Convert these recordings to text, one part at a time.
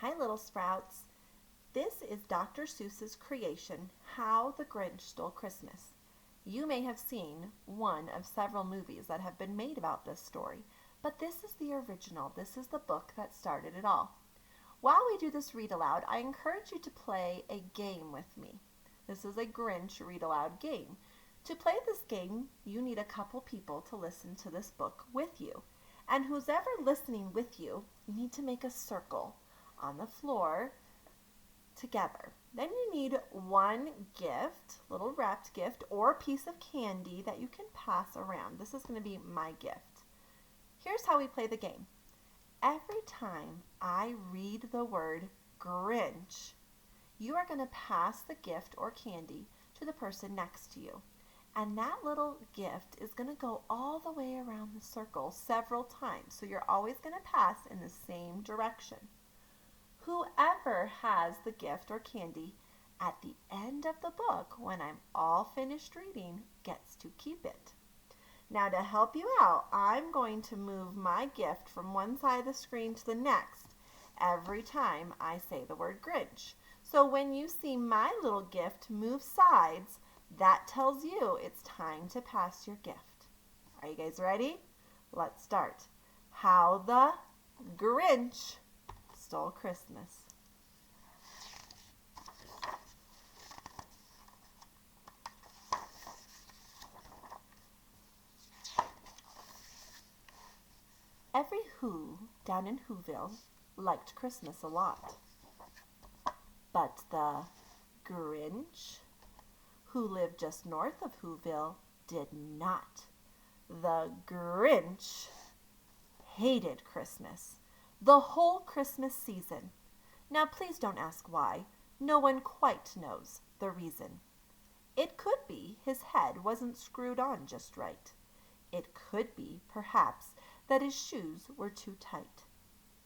Hi, little sprouts. This is Dr. Seuss's creation, How the Grinch Stole Christmas. You may have seen one of several movies that have been made about this story, but this is the original. This is the book that started it all. While we do this read aloud, I encourage you to play a game with me. This is a Grinch Read-Aloud game. To play this game, you need a couple people to listen to this book with you. And who's ever listening with you, you need to make a circle on the floor together. Then you need one gift, little wrapped gift, or piece of candy that you can pass around. This is going to be my gift. Here's how we play the game. Every time I read the word Grinch, you are going to pass the gift or candy to the person next to you. And that little gift is going to go all the way around the circle several times. So you're always going to pass in the same direction. Whoever has the gift or candy at the end of the book, when I'm all finished reading, gets to keep it. Now, to help you out, I'm going to move my gift from one side of the screen to the next every time I say the word Grinch. So when you see my little gift move sides, that tells you it's time to pass your gift. Are you guys ready? Let's start. How the Grinch Stole Christmas. Every Who down in Whoville liked Christmas a lot. But the Grinch, who lived just north of Whoville, did not. The Grinch hated Christmas, the whole Christmas season. Now please don't ask why. No one quite knows the reason. It could be his head wasn't screwed on just right. It could be, perhaps, that his shoes were too tight.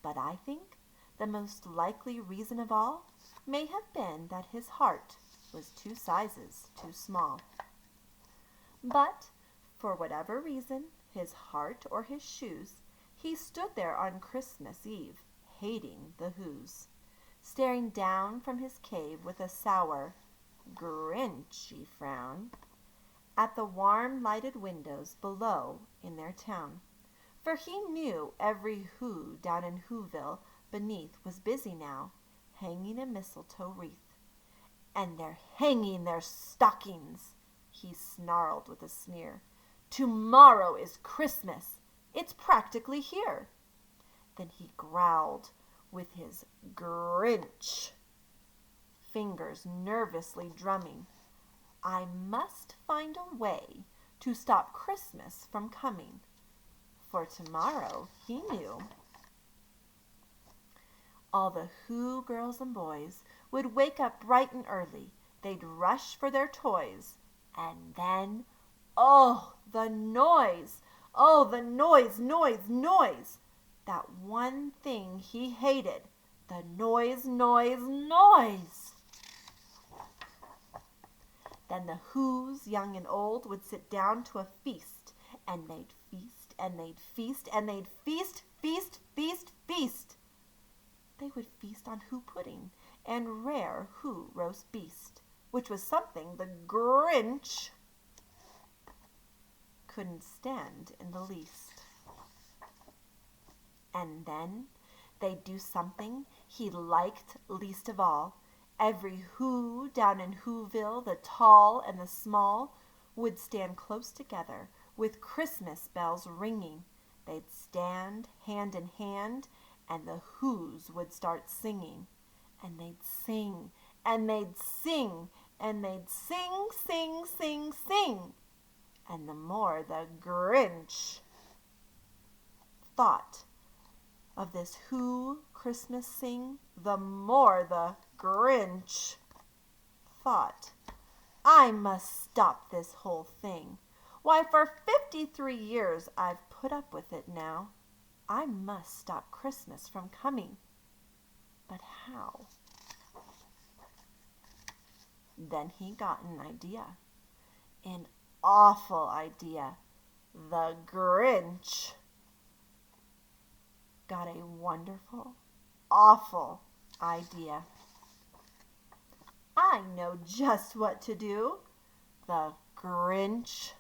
But I think the most likely reason of all may have been that his heart was 2 sizes too small. But for whatever reason, his heart or his shoes, he stood there on Christmas Eve, hating the Whos, staring down from his cave with a sour, Grinchy frown at the warm lighted windows below in their town. For he knew every Who down in Whoville beneath was busy now, hanging a mistletoe wreath. And they're hanging their stockings, he snarled with a sneer. Tomorrow is Christmas. It's practically here. Then he growled with his Grinch fingers nervously drumming. I must find a way to stop Christmas from coming. For tomorrow, he knew, all the Who girls and boys would wake up bright and early. They'd rush for their toys. And then, oh, the noise! Oh, the noise, noise, noise! That one thing he hated, the noise, noise, noise! Then the Whos, young and old, would sit down to a feast, and they'd feast, and they'd feast, and they'd feast, feast, feast, feast. They would feast on Who pudding and rare Who roast beast, which was something the Grinch couldn't stand in the least. And then they'd do something he liked least of all. Every Who down in Whoville, the tall and the small, would stand close together with Christmas bells ringing. They'd stand hand in hand, and the Whos would start singing. And they'd sing, and they'd sing, and they'd sing, sing, sing, sing. And the more the Grinch thought of this Who Christmas sing, the more the Grinch thought, I must stop this whole thing. Why, for 53 years I've put up with it now. I must stop Christmas from coming. But how? Then he got an idea. An awful idea. The Grinch got a wonderful, awful idea. I know just what to do. The Grinch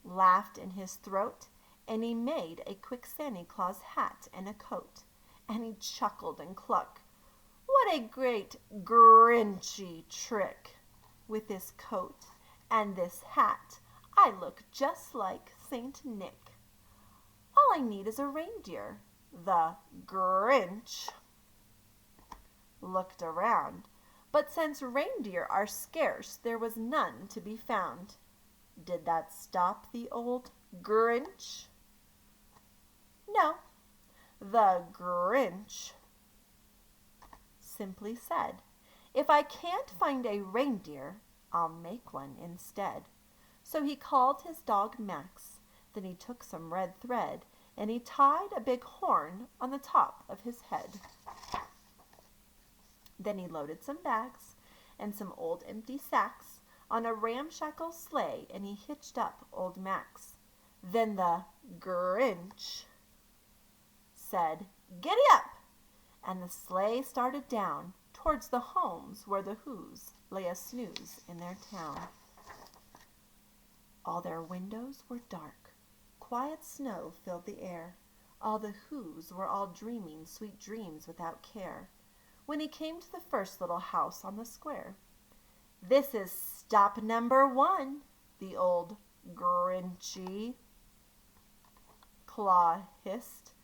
laughed in his throat, and he made a quick Santa Claus hat and a coat, and he chuckled and clucked. What a great Grinchy trick! With this coat and this hat, I look just like Saint Nick. All I need is a reindeer. The Grinch looked around, but since reindeer are scarce, there was none to be found. Did that stop the old Grinch? No, the Grinch simply said, if I can't find a reindeer, I'll make one instead. So he called his dog Max. Then he took some red thread and he tied a big horn on the top of his head. Then he loaded some bags and some old empty sacks on a ramshackle sleigh, and he hitched up old Max. Then the Grinch said, "Giddy up!" and the sleigh started down towards the homes where the Whos lay a snooze in their town. All their windows were dark. Quiet snow filled the air. All the Whos were all dreaming sweet dreams without care. When he came to the first little house on the square, "This is stop number 1, the old Grinchy Claw hissed,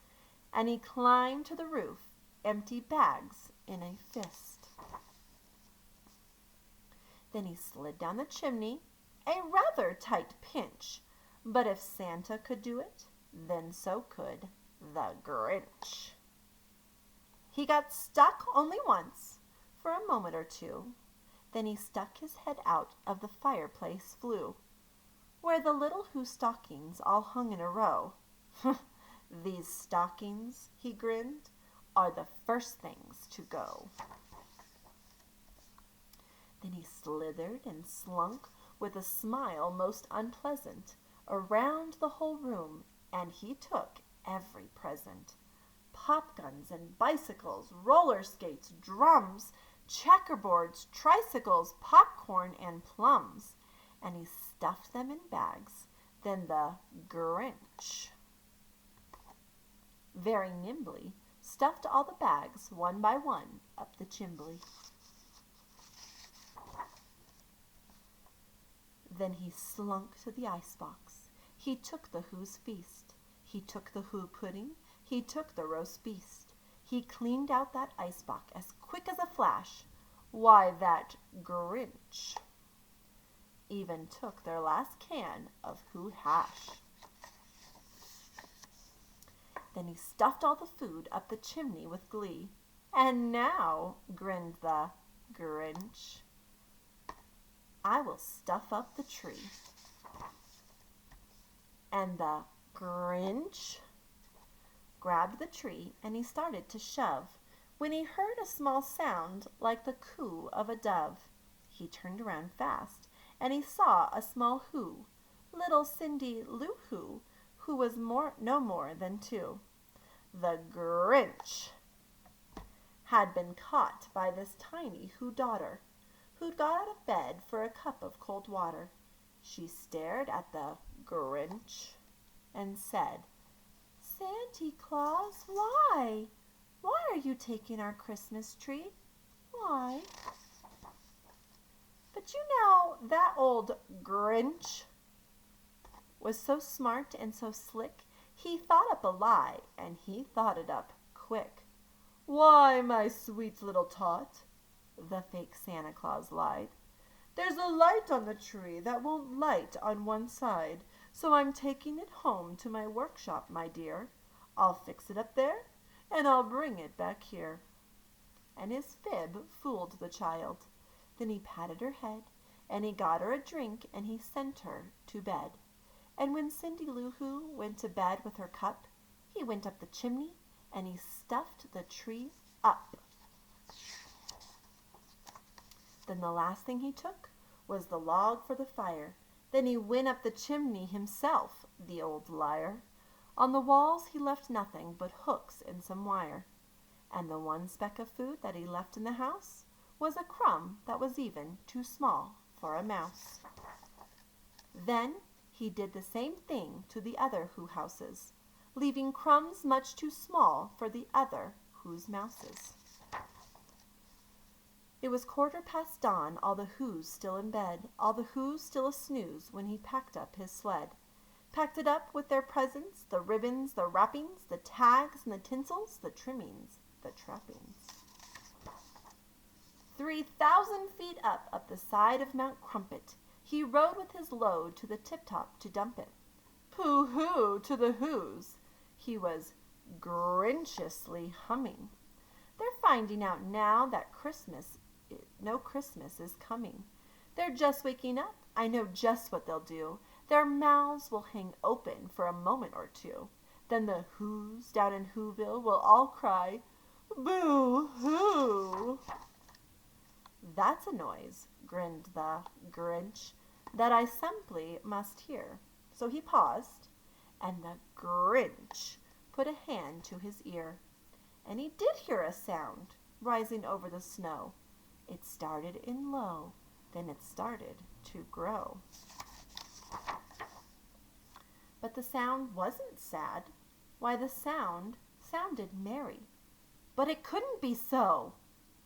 and he climbed to the roof, empty bags in a fist. Then he slid down the chimney, a rather tight pinch, but if Santa could do it, then so could the Grinch. He got stuck only once, for a moment or two. Then he stuck his head out of the fireplace flue, where the little Who stockings all hung in a row. "These stockings," he grinned, "are the first things to go." Then he slithered and slunk with a smile most unpleasant around the whole room, and he took every present. Pop guns and bicycles, roller skates, drums, checkerboards, tricycles, popcorn, and plums, and he stuffed them in bags. Then the Grinch very nimbly stuffed all the bags one by one up the chimbley. Then he slunk to the icebox. He took the Who's feast. He took the Who pudding. He took the roast beast. He cleaned out that icebox as quick as a flash. Why, that Grinch even took their last can of Who hash. Then he stuffed all the food up the chimney with glee. "And now," grinned the Grinch, "I will stuff up the tree." And the Grinch grabbed the tree and he started to shove, when he heard a small sound like the coo of a dove. He turned around fast and he saw a small Who, little Cindy Lou Who was no more than 2. The Grinch had been caught by this tiny Who daughter, who'd got out of bed for a cup of cold water. She stared at the Grinch and said, "Santa Claus, why? Why are you taking our Christmas tree? Why?" But you know, that old Grinch was so smart and so slick, he thought up a lie, and he thought it up quick. "Why, my sweet little tot," the fake Santa Claus lied, "there's a light on the tree that won't light on one side, so I'm taking it home to my workshop, my dear. I'll fix it up there, and I'll bring it back here." And his fib fooled the child. Then he patted her head, and he got her a drink, and he sent her to bed. And when Cindy Lou Who went to bed with her cup, he went up the chimney, and he stuffed the tree up. Then the last thing he took was the log for the fire. Then he went up the chimney himself, the old liar. On the walls he left nothing but hooks and some wire. and the one speck of food that he left in the house was a crumb that was even too small for a mouse. Then he did the same thing to the other Who houses, leaving crumbs much too small for the other Who's mouses. It was 1/4 dawn, all the Who's still in bed, all the Who's still a snooze when he packed up his sled. Packed it up with their presents, the ribbons, the wrappings, the tags and the tinsels, the trimmings, the trappings. 3,000 feet up the side of Mount Crumpet, he rode with his load to the tip-top to dump it. Pooh-hoo to the Who's! He was Grinchiously humming. They're finding out now that no Christmas is coming. They're just waking up. I know just what they'll do. Their mouths will hang open for a moment or two. Then the Who's down in Whoville will all cry, "Boo-hoo!" "That's a noise," grinned the Grinch, "that I simply must hear." So he paused, and the Grinch put a hand to his ear. And he did hear a sound rising over the snow. It started in low, then it started to grow. But the sound wasn't sad. Why, the sound sounded merry. But it couldn't be so.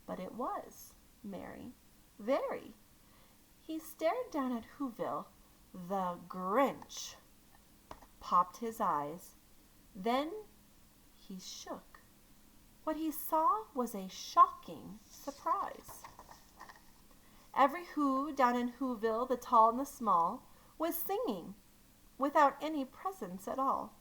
But it was merry, very. He stared down at Whoville. The Grinch popped his eyes. Then he shook. What he saw was a shocking surprise. Every Who down in Whoville, the tall and the small, was singing without any presents at all.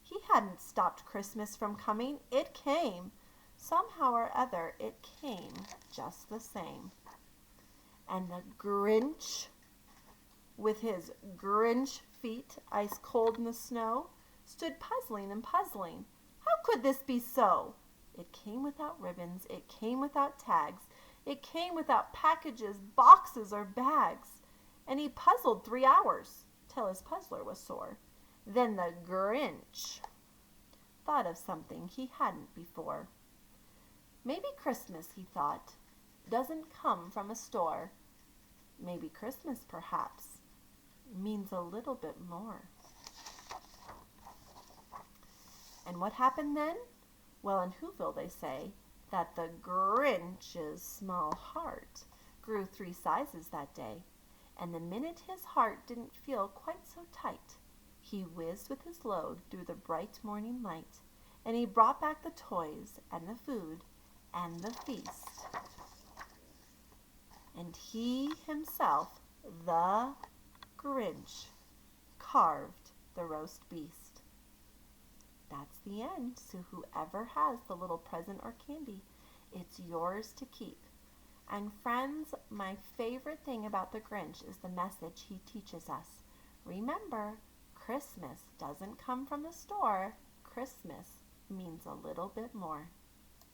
He hadn't stopped Christmas from coming. It came. Somehow or other, it came just the same. And the Grinch, with his Grinch feet ice cold in the snow, stood puzzling and puzzling. How could this be so? It came without ribbons. It came without tags. It came without packages, boxes, or bags. And he puzzled 3 hours till his puzzler was sore. Then the Grinch thought of something he hadn't before. Maybe Christmas, he thought, doesn't come from a store. Maybe Christmas, perhaps, means a little bit more. And what happened then? Well, in Whoville they say that the Grinch's small heart grew 3 sizes that day, and the minute his heart didn't feel quite so tight, he whizzed with his load through the bright morning light, and he brought back the toys and the food and the feast. And he himself, the Grinch, carved the roast beast. That's the end. So whoever has the little present or candy, it's yours to keep. And friends, my favorite thing about the Grinch is the message he teaches us. Remember, Christmas doesn't come from the store. Christmas means a little bit more.